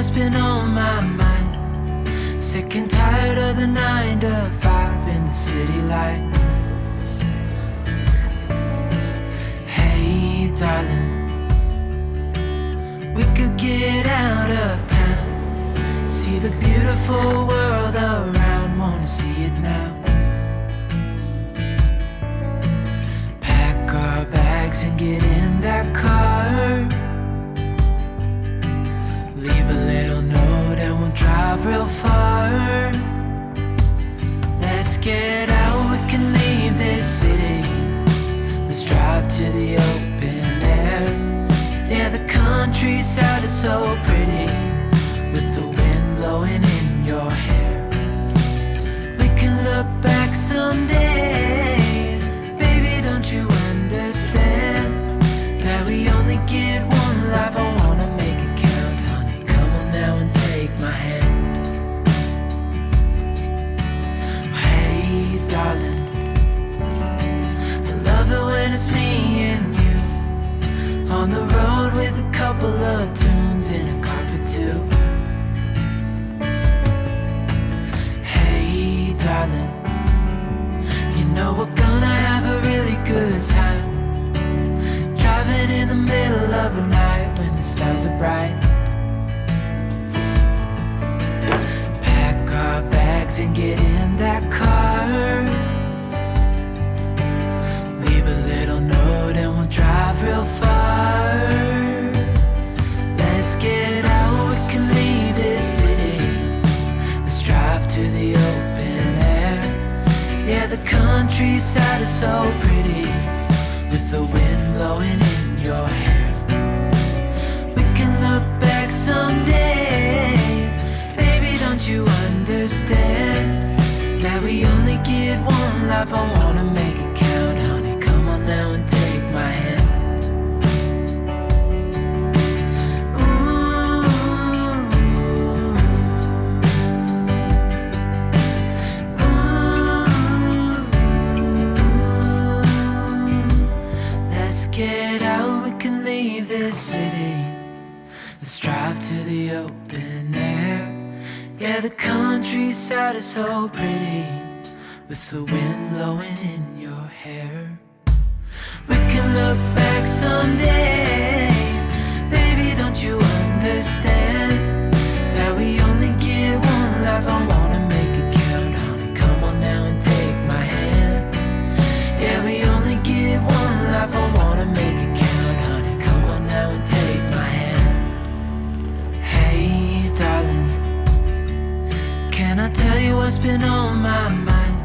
what's been on my mind. Sick and tired of the 9 to 5 in the city life. Hey darling, we could get out of town, see the beautiful world around, wanna see it now. Pack our bags and get in that car, leave a little note and we'll drive real far. Let's get out, we can leave this city. Let's drive to the open air. Yeah, the countryside is so pretty, with the wind blowing in your hair. We can look back someday. Baby, don't you understand that we only get one life? I wanna make it count, honey. Come on now and take my hand. Hey darling, I love it when it's me and you, on the road with a couple of tunes in a car for two. Hey darling, you know we're gonna have a really good time, driving in the middle of the night when the stars are bright. Pack our bags and get in that car, leave a little note and we'll drive real far. Let's get out, we can leave this city. Let's drive to the open air. Yeah, the countryside is so pretty, with the wind blowing in your hair. We can look back someday. Baby, don't you understand that we only get one life? I wanna make it count, honey. Come on now and take my hand. Get out, we can leave this city. Let's drive to the open air. Yeah, the countryside is so pretty, with the wind blowing in your hair. We can look back someday. Baby, don't you understand that we only get one life? I wanna make it count, honey. Come on now and take my hand. Yeah, we only get one life. I wanna make it count, honey. Come on now and take my hand. Hey darling, can I tell you what's been on my mind?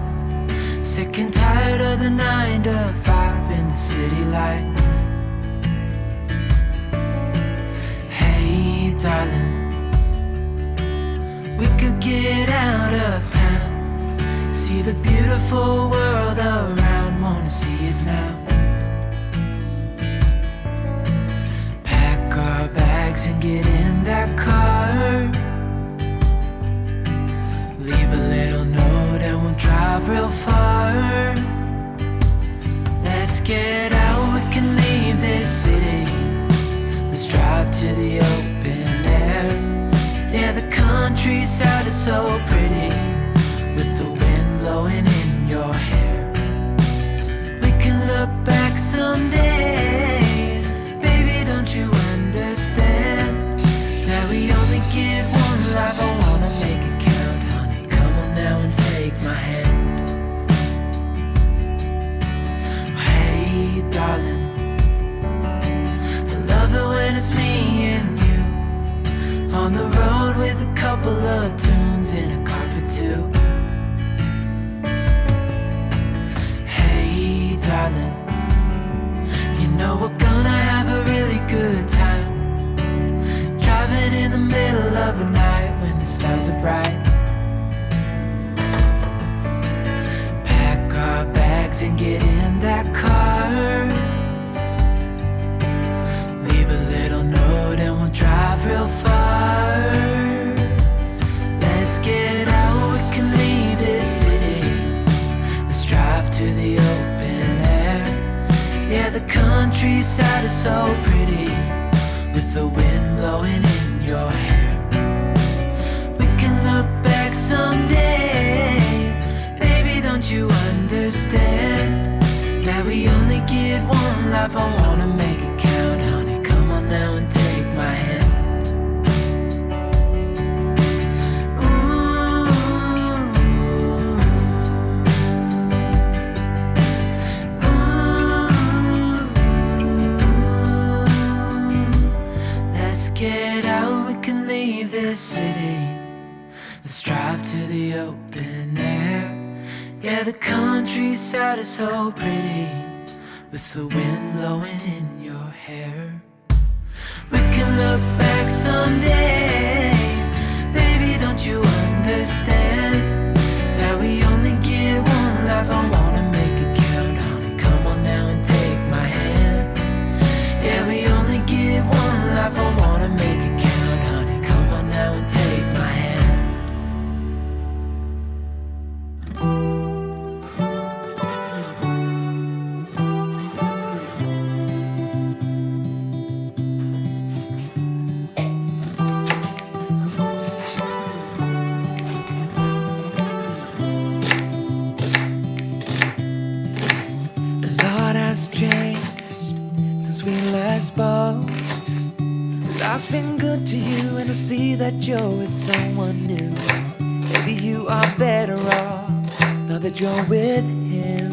Sick and tired of the 9 to 5 in the city life. Hey darling, we could get out of town, see the beautiful world around, wanna see it now. Pack our bags and get in that car, leave a little note and we'll drive real far. Let's get out, we can leave this city. Let's drive to the open air. Yeah, the countryside is so pretty, with the wind blowing in your hair. We can look back someday. Baby, don't you understand that we only get one life? I wanna make it count, honey. Come on now and take my hand. Hey darling, I love it when it's me and you, on the road with a couple of tunes in a car for two. Hey darling, you know we're gonna have a really good time, driving in the middle of the night when the stars are bright. Pack our bags and get in that car, leave a little note and we'll drive real far. Let's get out, we can leave this city. Let's drive to the open air. Yeah, the countryside is so pretty, with the wind blowing in your hair. someday. Baby, don't you understand that we only get one life? I wanna make it count, honey. Come on now and take my hand. Get out, we can leave this city. Let's drive to the open air. Yeah, the countryside is so pretty, with the wind blowing in your hair. We can look back someday. Baby, don't you understand that we only get one life? I wanna make it count, honey. Come on now and take my hand. Yeah, we only get one life. I wanna make it count, honey. Come on now and take my hand. A lot has changed since we last spoke. Life's been good to you, and I see that you're with someone new. Maybe you are better off now that you're with him.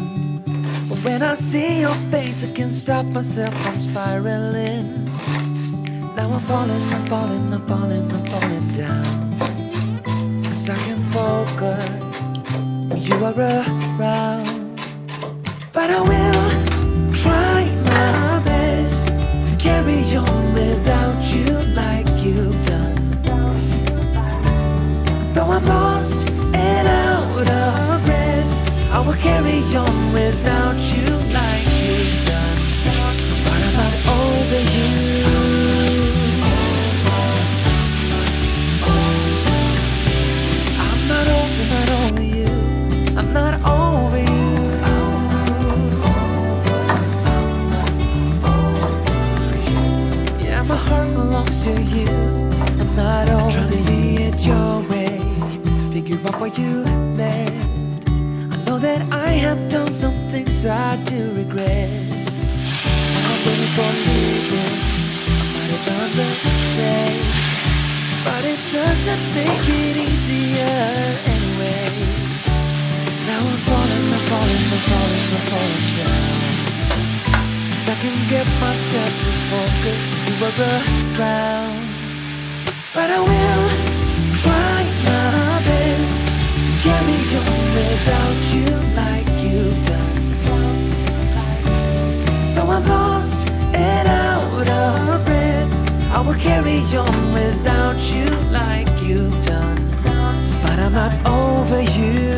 But when I see your face, I can't stop myself from spiraling. Now I'm falling, I'm falling, I'm falling, I'm falling down. 'Cause I can focus when you are around. But I will try my best to carry on without you like you've done. Though I'm lost and out of breath, I will carry on without you like you've done. But I'm not over you. I'm not over you. I'm not over you. My heart belongs to you. I'm not over. I'm trying to see it your way, to figure out why you left. I know that I have done some things I do regret. I'm waiting for leaving. I might have done the same, but it doesn't make it easier anyway. Now I'm falling, I'm falling, I'm falling, I'm falling down. I can get myself to focus when you are around. But I will try my best to carry on without you like you've done. Though I'm lost and out of breath, I will carry on without you like you've done. But I'm not over you.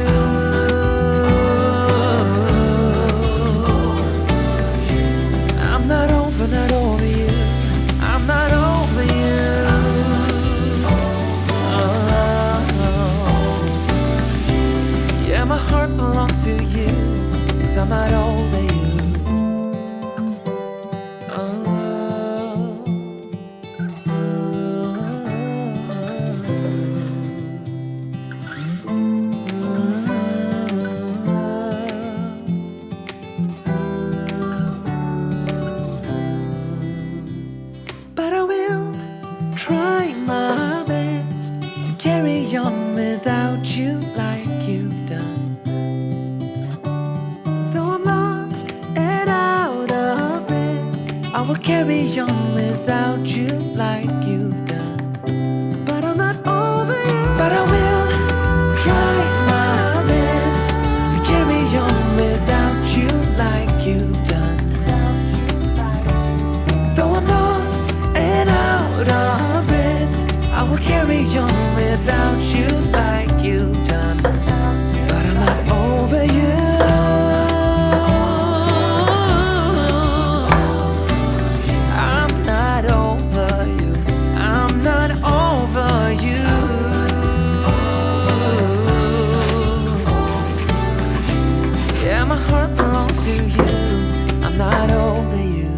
Not over you. I'm not over you. Yeah, my heart belongs to you, 'cause I'm not over you. Try my best to carry on without you like you've done. Though I'm lost and out of breath, I will carry on without you like you've done. But I'm not over you. But I will try my best to carry on without you like you've done. Though I'm lost and out of breath, I will carry on without you like you've done. But I'm not over you. I'm not over you. I'm not over you. Yeah, my heart belongs to you. I'm not over you.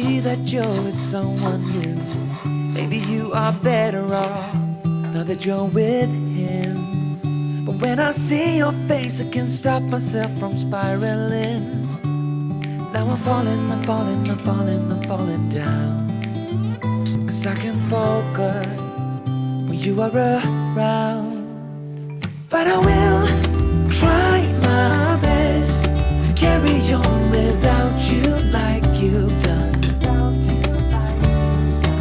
see that you're with someone new. Maybe you are better off now that you're with him. But when I see your face, I can't stop myself from spiraling. Now I'm falling, I'm falling, I'm falling, I'm falling down. 'Cause I can focus when you are around. But I will try my best to carry on without you like you've done.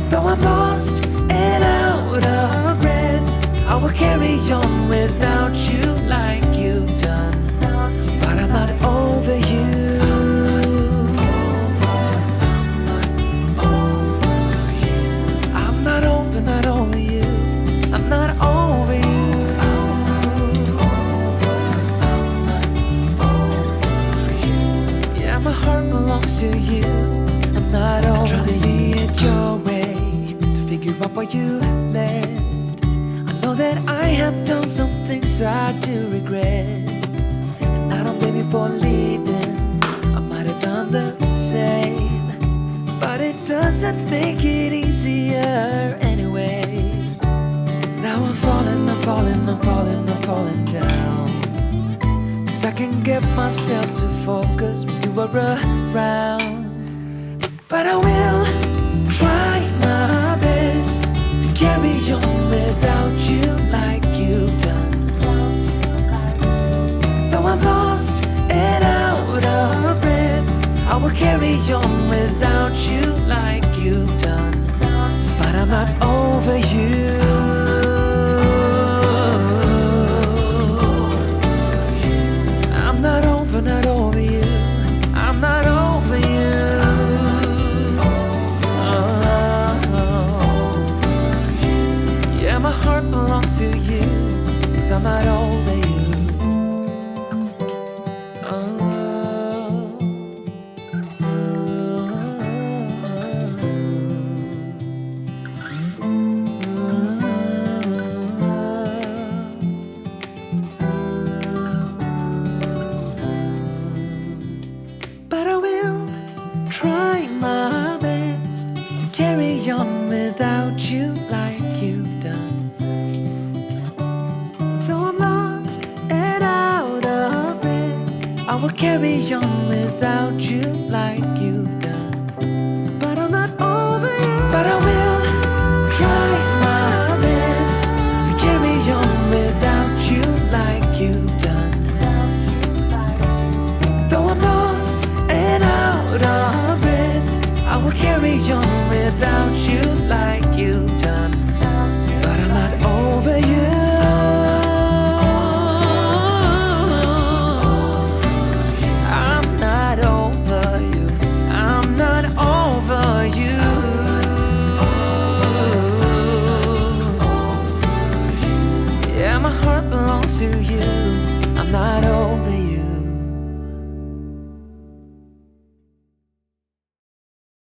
Though I'm lost and out of breath, I will carry on without you like you've done. But I'm not over you. I'm not over you. I'm not over you. Yeah, my heart belongs to you. I'm not over you. Trying to see it your way, to figure out why you left. I know that I have done some things I do regret, and I don't blame you for leaving. I might have done the same, but it doesn't make it easier anyway. Now I'm falling, I'm falling, I'm falling, I'm falling down. 'Cause I can get myself to focus when you are around. But I will try my best to carry on without you like you've done. Though I'm lost and out of breath, I will carry on without you like you've done. But I'm not over you. I'm not over you. I'm not over you. Yeah, my heart belongs to you, 'cause I'm not over you. But I will try my best to carry on without you like you've done. Though I'm lost and out of breath, I will carry on without you like you've done.